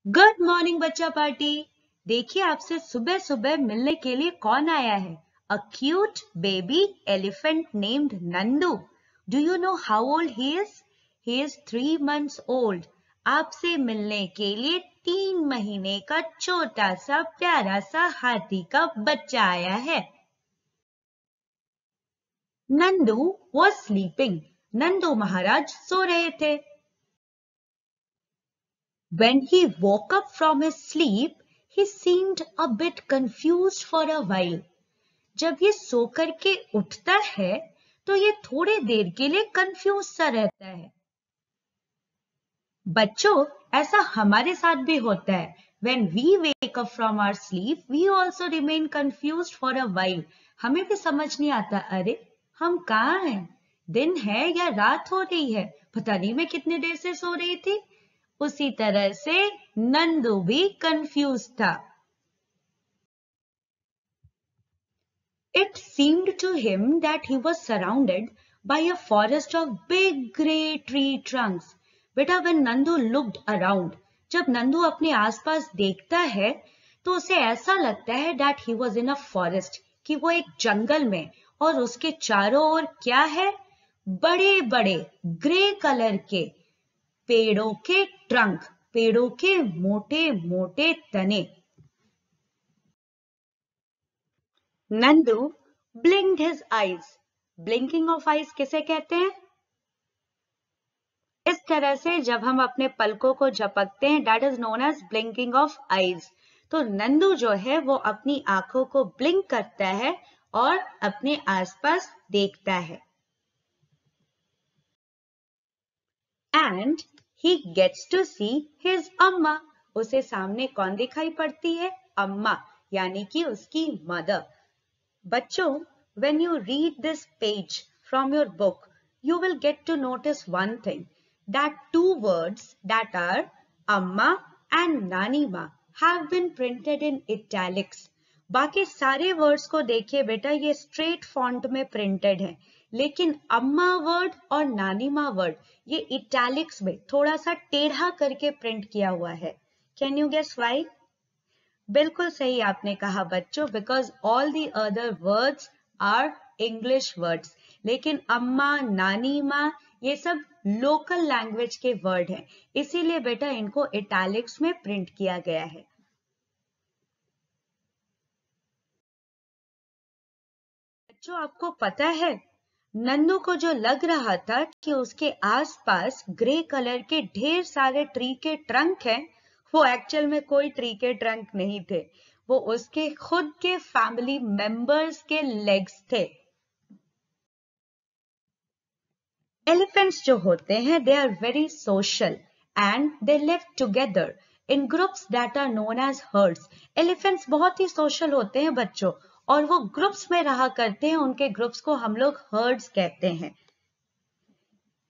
Good morning बच्चा party. देखिए आपसे सुबह सुबह मिलने के लिए कौन आया है। A cute baby elephant named Nandu. Do you know how old he is? He is 3 months old. आपसे मिलने के लिए 3 महीने का छोटा सा प्यारा सा हाथी का बच्चा आया है। Nandu was sleeping. नंदू महाराज सो रहे थे। When he woke up from his sleep, he seemed a bit confused for a while. जब ये सो करके उठता है तो ये थोड़ी देर के लिए कंफ्यूज सा रहता है। बच्चों, ऐसा हमारे साथ भी होता है। When we wake up from our sleep, we also remain confused for a while. हमें भी समझ नहीं आता, अरे हम कहाँ हैं? दिन है या रात हो रही है? पता नहीं मैं कितनी देर से सो रही थी। उसी तरह से नंदू भी कंफ्यूज था। It seemed to him that he was surrounded by a forest of big grey tree trunks. बेटा, when Nandu looked around, जब नंदू अपने आसपास देखता है तो उसे ऐसा लगता है that he was in a forest, कि वो एक जंगल में, और उसके चारों ओर क्या है? बड़े बड़े ग्रे कलर के पेड़ों के ट्रंक, पेड़ों के मोटे मोटे तने। Nandu blinked his eyes. Blinking of eyes किसे कहते हैं? इस तरह से जब हम अपने पलकों को झपकते हैं, that is known as blinking of eyes. तो नंदू जो है वो अपनी आंखों को ब्लिंक करता है और अपने आसपास देखता है। And he gets to see his अम्मा. उसे सामने कौन दिखाई पड़ती है? अम्मा, यानी कि उसकी मदर। बच्चों, when you read this page from your book, you will get to notice one thing, that two words that are amma and nanima have been printed in italics. बाकी सारे वर्ड्स को देखिए बेटा, ये स्ट्रेट फॉन्ट में printed है, लेकिन अम्मा वर्ड और नानीमा वर्ड ये इटैलिक्स में थोड़ा सा टेढ़ा करके प्रिंट किया हुआ है। Can you guess why? बिल्कुल सही आपने कहा बच्चों, because all the other words are English words, लेकिन अम्मा, नानी माँ ये सब लोकल लैंग्वेज के वर्ड हैं, इसीलिए बेटा इनको इटैलिक्स में प्रिंट किया गया है। बच्चों, आपको पता है नंदू को जो लग रहा था कि उसके आसपास ग्रे कलर के ढेर सारे ट्री के ट्रंक हैं, वो एक्चुअल में कोई ट्री के ट्रंक नहीं थे, वो उसके खुद के फैमिली मेंबर्स के लेग्स थे। एलिफेंट्स जो होते हैं they are very social and they live together in groups that are known as herds. Elephants बहुत ही सोशल होते हैं बच्चों, और वो ग्रुप्स में रहा करते हैं, उनके ग्रुप्स को हम लोग हर्ड्स कहते हैं।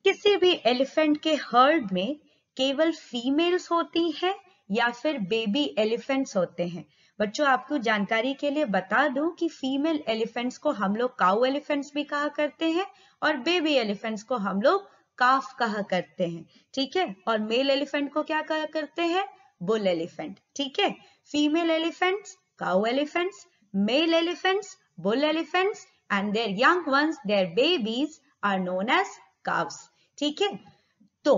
किसी भी एलिफेंट के हर्ड में केवल फीमेल्स होती हैं या फिर बेबी एलिफेंट्स होते हैं। बच्चों, आपको जानकारी के लिए बता दूं कि फीमेल एलिफेंट्स को हम लोग काऊ एलिफेंट्स भी कहा करते हैं और बेबी एलिफेंट्स को हम लोग काफ कहा करते हैं, ठीक है। और मेल एलिफेंट को क्या कहा करते हैं? बुल एलिफेंट, ठीक है। Female elephants cow elephants, male elephants bull elephants, and their young ones, their babies are known as calves, ठीक है। तो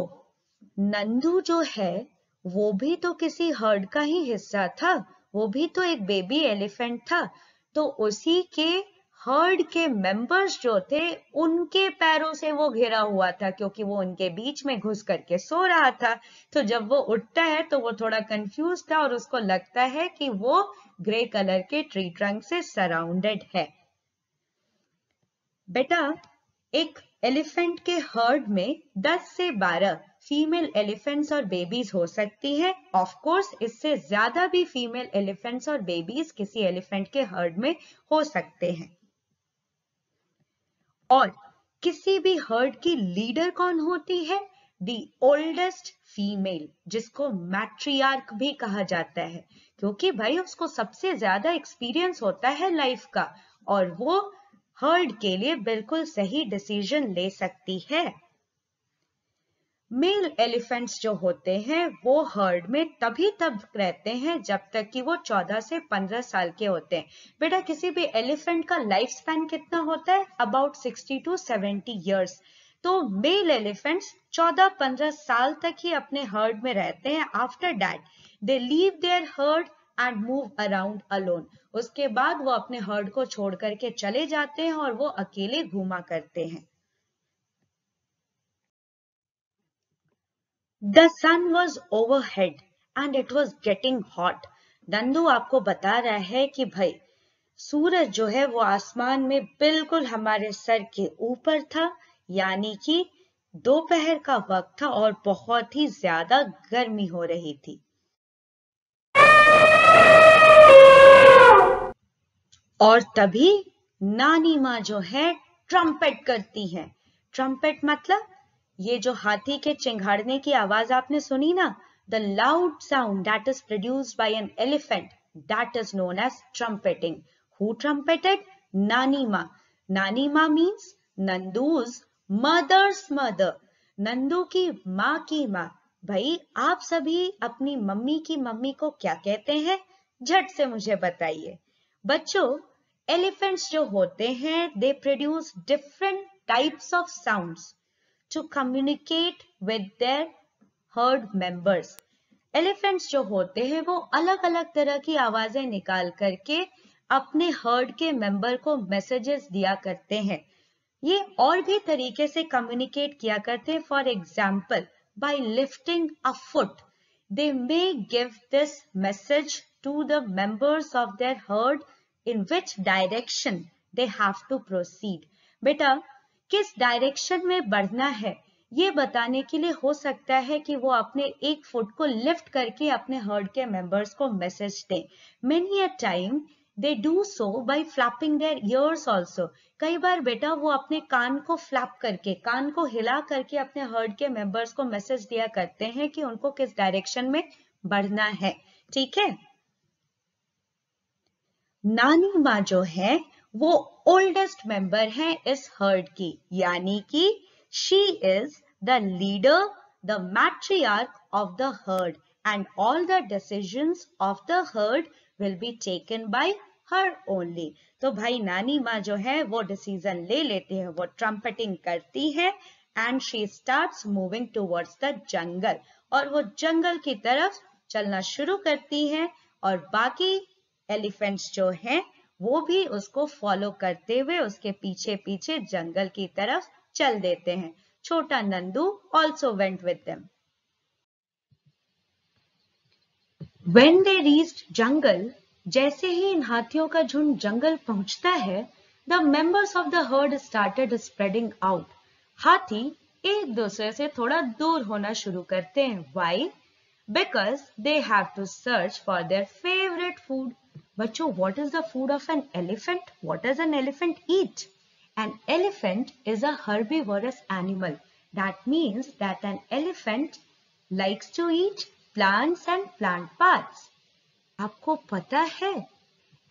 नंदू जो है वो भी तो किसी हर्ड का ही हिस्सा था, वो भी तो एक बेबी एलिफेंट था, तो उसी के हर्ड के मेंबर्स जो थे उनके पैरों से वो घिरा हुआ था, क्योंकि वो उनके बीच में घुस करके सो रहा था। तो जब वो उठता है तो वो थोड़ा कंफ्यूज था और उसको लगता है कि वो ग्रे कलर के ट्री ट्रंक से सराउंडेड है। बेटा, एक एलिफेंट के हर्ड में 10 से 12 फीमेल एलिफेंट्स और बेबीज हो सकती हैं। ऑफ कोर्स इससे ज्यादा भी फीमेल एलिफेंट्स और बेबीज किसी एलिफेंट के हर्ड में हो सकते हैं। और किसी भी हर्ड की लीडर कौन होती है? दी ओल्डेस्ट फीमेल, जिसको मैट्रियार्क भी कहा जाता है, क्योंकि भाई उसको सबसे ज्यादा एक्सपीरियंस होता है लाइफ का, और वो हर्ड के लिए बिल्कुल सही डिसीजन ले सकती है। मेल एलिफेंट्स जो होते हैं वो हर्ड में तभी तक रहते हैं जब तक कि वो 14 से 15 साल के होते हैं। बेटा किसी भी एलिफेंट का लाइफ स्पैन कितना होता है? About 60 to 70 years। तो मेल एलिफेंट्स 14-15 साल तक ही अपने हर्ड में रहते हैं। After that they leave their herd and move around alone. उसके बाद वो अपने हर्ड को छोड़ करके चले जाते हैं और वो अकेले घूमा करते हैं। The sun was overhead and it was getting hot। Nandu आपको बता रहा है कि भाई सूरज जो है वो आसमान में बिल्कुल हमारे सर के ऊपर था, यानी कि दोपहर का वक्त था और बहुत ही ज्यादा गर्मी हो रही थी। और तभी नानी माँ जो है ट्रम्पेट करती है। ट्रम्पेट मतलब ये जो हाथी के चिंघाड़ने की आवाज आपने सुनी ना, the loud sound that is produced by an elephant, that is known as trumpeting. Who trumpeted? नानी माँ। नानी माँ means Nandu's mother's mother, Nandu की माँ की माँ। भाई आप सभी अपनी मम्मी की मम्मी को क्या कहते हैं? झट से मुझे बताइए। बच्चों एलिफेंट्स जो होते हैं they produce different types of sounds to communicate with their herd members. Elephants जो होते हैं वो अलग अलग तरह की आवाजें निकाल करके अपने हर्ड के मेंबर को मैसेजेस दिया करते हैं। ये और भी तरीके से कम्युनिकेट किया करते हैं। For example by lifting a foot they may give this message to the members of their herd in which direction they have to proceed। बेटा किस डायरेक्शन में बढ़ना है ये बताने के लिए हो सकता है कि वो अपने एक फुट को लिफ्ट करके अपने हर्ड के मेंबर्स को मैसेज दें। Many a time they do so by flapping their ears also. कई बार बेटा वो अपने कान को फ्लैप करके, कान को हिला करके अपने हर्ड के मेंबर्स को मैसेज दिया करते हैं कि उनको किस डायरेक्शन में बढ़ना है। ठीक है। नानी माँ जो है वो ओल्डेस्ट मेंबर है इस हर्ड की, यानी कि she is the leader, the matriarch of the herd and all the decisions of the herd will be taken by her only. तो भाई नानी माँ जो है वो डिसीजन ले लेती है, वो ट्रम्पेटिंग करती है and she starts moving towards the jungle, और वो जंगल की तरफ चलना शुरू करती है और बाकी एलिफेंट्स जो हैं वो भी उसको फॉलो करते हुए उसके पीछे पीछे जंगल की तरफ चल देते हैं। छोटा Nandu also went with them। When they reached jungle, जैसे ही इन हाथियों का झुंड जंगल पहुंचता है, the members of the herd started spreading out। हाथी एक दूसरे से थोड़ा दूर होना शुरू करते हैं। Why? Because they have to search for their favorite food। बच्चों, what is the food of an elephant? What does an elephant eat? An elephant is a herbivorous animal। That means that an elephant likes to eat plants and plant parts। आपको पता है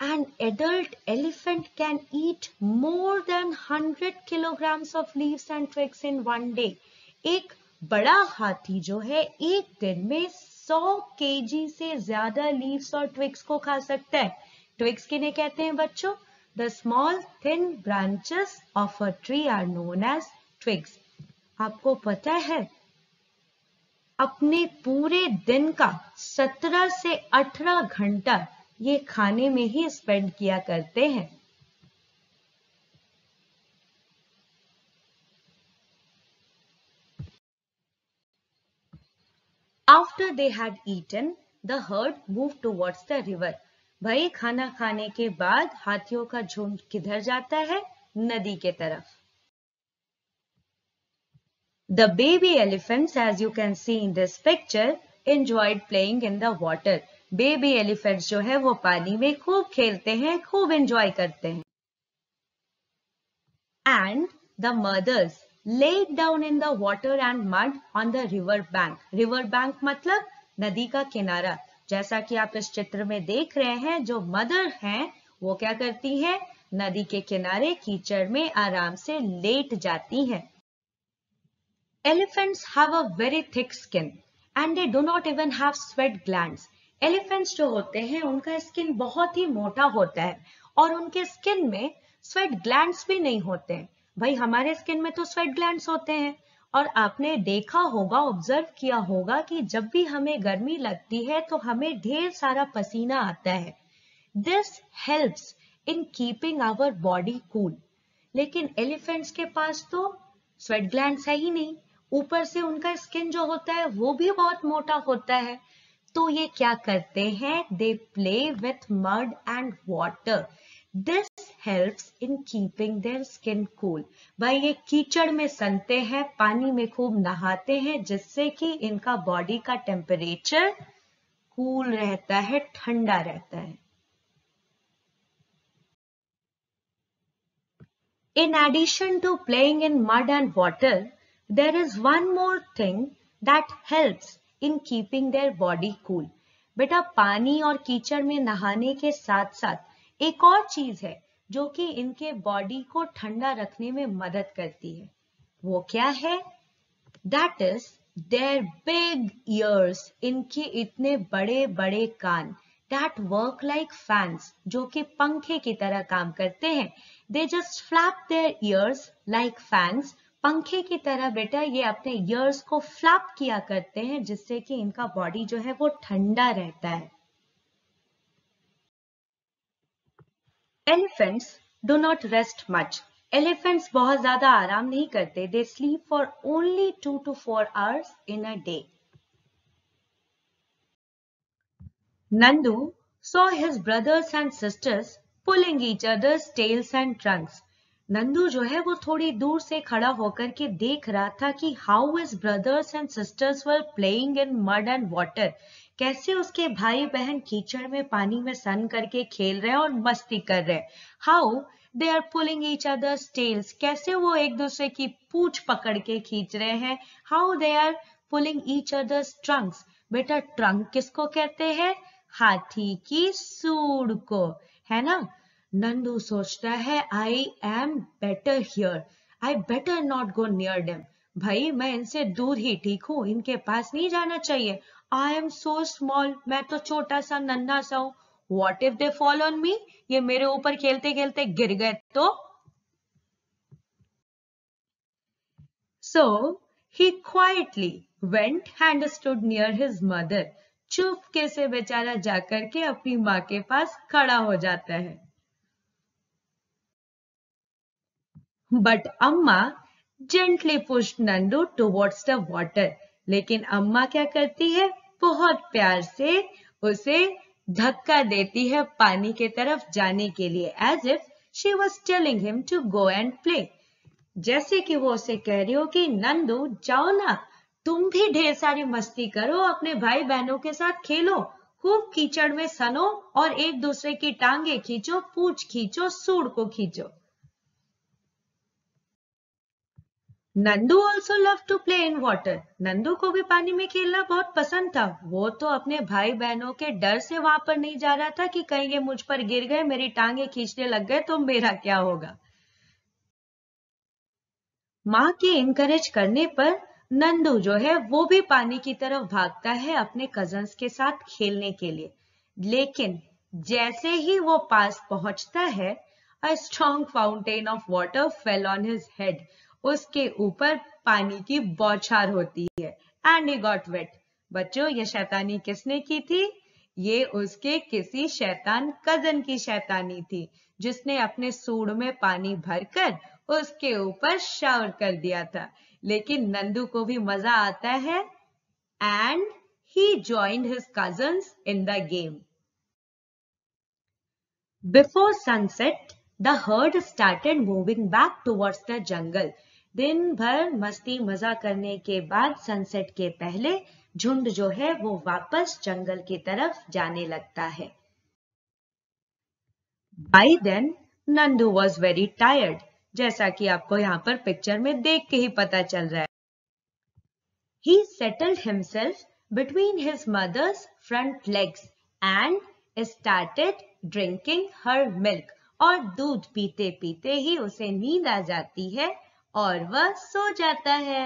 an adult elephant can eat more than 100 kilograms of leaves and twigs in one day। एक बड़ा हाथी जो है एक दिन में 100 kg से ज्यादा लीव्स और ट्विग्स को खा सकता है। ट्विग्स किन्हें कहते हैं बच्चों? The small thin branches of a tree are known as twigs. आपको पता है अपने पूरे दिन का 17 से 18 घंटा ये खाने में ही स्पेंड किया करते हैं। After they had eaten, the herd moved towards the river। भाई खाना खाने के बाद हाथियों का झुंड किधर जाता है? नदी के तरफ। The baby elephants, as you can see in this picture, enjoyed playing in the water। Baby elephants जो है वो पानी में खूब खेलते हैं, खूब enjoy करते हैं। And the mothers laid down in the water and mud on the river bank। River bank मतलब नदी का किनारा। जैसा कि आप इस चित्र में देख रहे हैं, जो मदर हैं वो क्या करती हैं? नदी के किनारे कीचड़ में आराम से लेट जाती हैं। Elephants have a very thick skin and they do not even have sweat glands. Elephants जो होते हैं उनका स्किन बहुत ही मोटा होता है और उनके स्किन में स्वेट ग्लैंड्स भी नहीं होते हैं. भाई हमारे स्किन में तो स्वेट ग्लैंड्स होते हैं और आपने देखा होगा, ऑब्जर्व किया होगा कि जब भी हमें गर्मी लगती है तो हमें ढेर सारा पसीना आता है. This helps in keeping our body cool. लेकिन एलिफेंट्स के पास तो स्वेट ग्लैंड्स है ही नहीं. ऊपर से उनका स्किन जो होता है वो भी बहुत मोटा होता है. तो ये क्या करते हैं? They play with mud and water. This helps in keeping their skin cool. भाई ये कीचड़ में सनते हैं, पानी में खूब नहाते हैं, जिससे कि इनका बॉडी का टेम्परेचर कूल रहता है, ठंडा रहता है. In addition to playing in mud and water, there is one more thing that helps in keeping their body cool. बेटा पानी और कीचड़ में नहाने के साथ साथ एक और चीज है जो कि इनके बॉडी को ठंडा रखने में मदद करती है. वो क्या है? That is their big ears. इनके इतने बड़े बड़े कान. That work like fans, जो कि पंखे की तरह काम करते हैं. They just flap their ears like fans. पंखे की तरह बेटा ये अपने ears को flap किया करते हैं, जिससे कि इनका बॉडी जो है वो ठंडा रहता है. Elephants do not rest much. Elephants बहुत ज्यादा आराम नहीं करते. They sleep for only 2 to 4 hours in a day. Nandu saw his brothers and sisters pulling each other's tails and trunks. Nandu जो है वो थोड़ी दूर से खड़ा होकर के देख रहा था कि how his brothers and sisters were playing in mud and water. कैसे उसके भाई बहन कीचड़ में पानी में सन करके खेल रहे हैं और मस्ती कर रहे हैं. How they are pulling each other's tails. कैसे वो एक दूसरे की पूंछ पकड़ के खींच रहे हैं. How they are pulling each other's trunks. बेटा ट्रंक किसको कहते हैं? हाथी की सूंड को, है ना. नंदू सोचता है I am better here. I better not go near them. भाई मैं इनसे दूर ही ठीक हूँ, इनके पास नहीं जाना चाहिए. I am so small. मैं तो छोटा सा नन्हा सा हूँ. What if they fall on me. ये मेरे ऊपर खेलते खेलते गिर गए तो. So he quietly went and stood near his mother. चुपके से बेचारा जाकर के अपनी माँ के पास खड़ा हो जाता है. बट अम्मा gently pushed Nandu towards the water. लेकिन अम्मा क्या करती है? बहुत प्यार से उसे धक्का देती है पानी की तरफ जाने के लिए, as if she was telling him to go and play. जैसे कि वो उसे कह रही हो कि नंदू जाओ ना, तुम भी ढेर सारी मस्ती करो, अपने भाई बहनों के साथ खेलो, खूब कीचड़ में सनो और एक दूसरे की टांगे खींचो, पूंछ खींचो, सूंड को खींचो. Nandu also love to play in water. Nandu को भी पानी में खेलना बहुत पसंद था. वो तो अपने भाई बहनों के डर से वहां पर नहीं जा रहा था कि कहीं ये मुझ पर गिर गए, मेरी टांगे खींचने लग गए तो मेरा क्या होगा. माँ के इनकरेज करने पर नंदू जो है वो भी पानी की तरफ भागता है अपने कजन्स के साथ खेलने के लिए. लेकिन जैसे ही वो पास पहुंचता है, a strong fountain of water fell on his head. उसके ऊपर पानी की बौछार होती है. And he got wet. बच्चों ये शैतानी किसने की थी? ये उसके किसी शैतान कजन की शैतानी थी, जिसने अपने सूंड में पानी भरकर उसके ऊपर शावर कर दिया था. लेकिन नंदू को भी मजा आता है and he joined his cousins in the game. Before sunset the heard started moving back towards the jungle. दिन भर मस्ती मजा करने के बाद सनसेट के पहले झुंड जो है वो वापस जंगल की तरफ जाने लगता है. By then Nandu was very tired. जैसा कि आपको यहाँ पर पिक्चर में देख के ही पता चल रहा है. He settled himself between his mother's front legs and started drinking her milk. और दूध पीते पीते ही उसे नींद आ जाती है और वह सो जाता है.